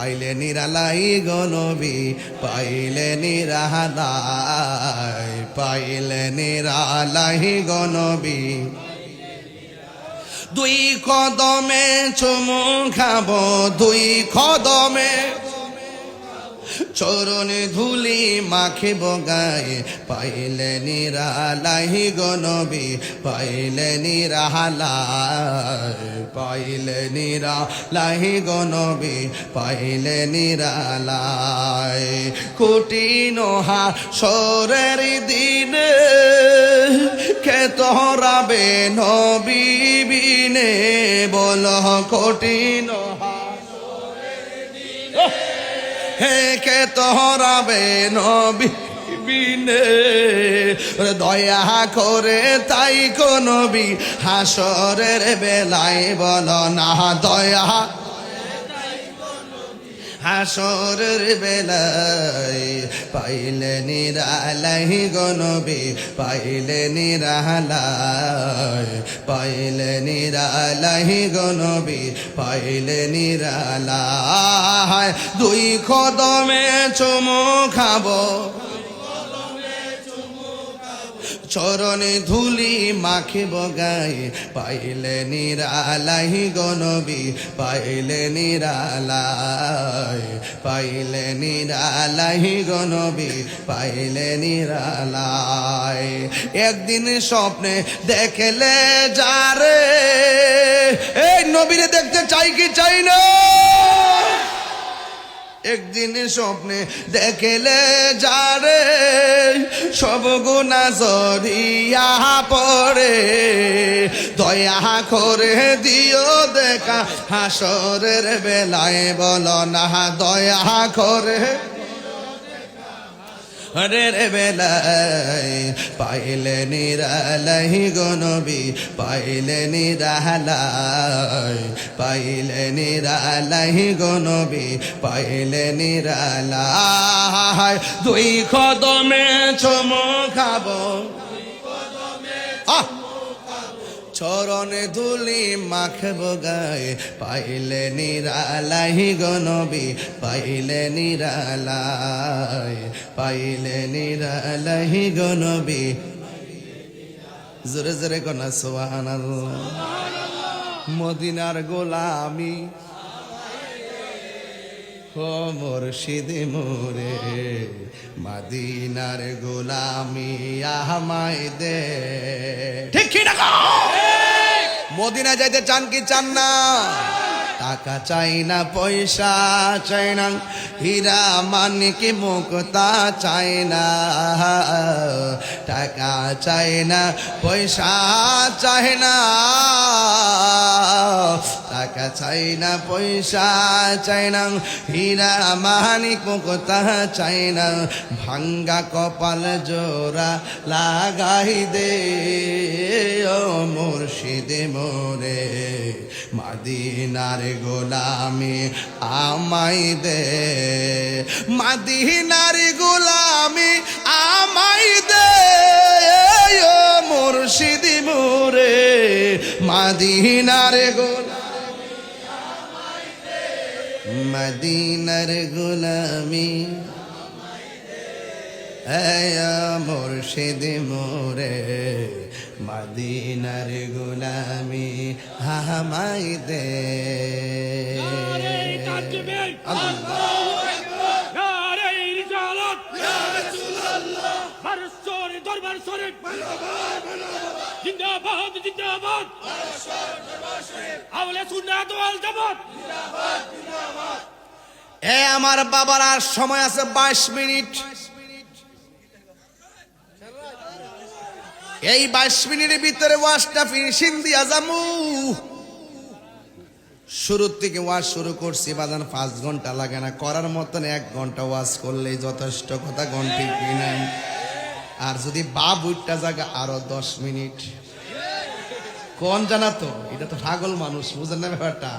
পাইলে নিরালাই গো নবী, পাইলে নিরালাই, পাইলে নিরালাই গো নবী। দুই কদমে চুমু খাবো, দুই কদমে চরণে ধুলি মাখিব গায়ে, পাইলে নিরালাই গো নবী, পাইলে নিরালাই, পাইলে নিরালাই গো নবী, পাইলে নিরালাই। কঠিন হাসরের দিনে কে তোরাবে নবী বিনে, বলো কঠিন হে কে তোরাবে নবী বিনে, দয়া করে তাই কো নবী হাসরের বেলায় বলো না, দয়া হাসরের বেলায় পাইলে নিরালাই গো নবী, পাইলে নিরালাই, পাইলে নিরালাই গো নবী, পাইলে নিরালাই। দুই কদমে চুমু খাবো, চরণে ধুলি মাখিব গায়ে, পাইলে নিরালাই গো নবী, পাইলে নিরালাই, পাইলে নিরালাই গো নবী, পাইলে নিরালাই। একদিন স্বপ্নে দেখলে যারে, এই নবীরে দেখতে চাই কি চাই না, একদিন স্বপ্নে দেখলে যারে সব গুনাহ ঝরিয়া পড়ে, দয়া করে দিও দেখা হাসরের বেলায় বলো না, দয়া করে হরের বেলায় পাইলে নিরালাই গো নবী, পাইলে নিরালাই, পাইলে নিরালাই গো নবী, পাইলে নিরালাই। দুই কদমে চুমু খাবো, চরণে ধুলি মাখব গায়ে, পাইলে নিরালাই গো নবী, পাইলে নিরালাই, পাইলে নিরালাই গো নবী। জোরে জোরে কোনা সুবহানাল্লাহ। মদিনার গোলামি ও মুর্শিদ মোরে, মদিনার গোলামি আমায় দে। ঠিক কি না? মদিনা যাইতে চান কি চান না? টাকা চাই না, পয়সা চাই না, হীরা মানিক মুক্তা চাই না, টাকা চাই না, পয়সা চাই না, টাকা চাই না, পয়সা চাই না, হীরা মানিক মুক্তা চাই না, ভাঙ্গা কপাল জোড়া লাগাই দে ও মুর্শিদ মোরে, মদিনার গোলামি আমায় দে, মদিনার গোলামি আমায় দে ও মুর্শিদ মোরে, মদিনার গোলামি আমায় দে, মদিনার গোলামি আমায় দে ও মুর্শিদ মোরে, মদিনার গোলামি আমায় দে। জিন্দাবাদ জিন্দাবাদ, আওলে সুন্নাত ওয়াল জামাত। এ আমার বাবার আর সময় আছে 22 মিনিট। এই 22 মিনিটের ভিতরে ওয়াজটা ফিনিশিং দিয়া যামু। শুরুর থেকে ওয়াজ শুরু করছি বাজান 5 ঘন্টা লাগে না, করার মতন 1 ঘন্টা ওয়াজ করলেই যথেষ্ট। কথা ঘন্টি কিনেন, আর যদি বাপ উঠটা জায়গা আরো 10 মিনিট কোন জানা তো, এটা তো পাগল মানুষ, বুঝেন না ব্যাপারটা।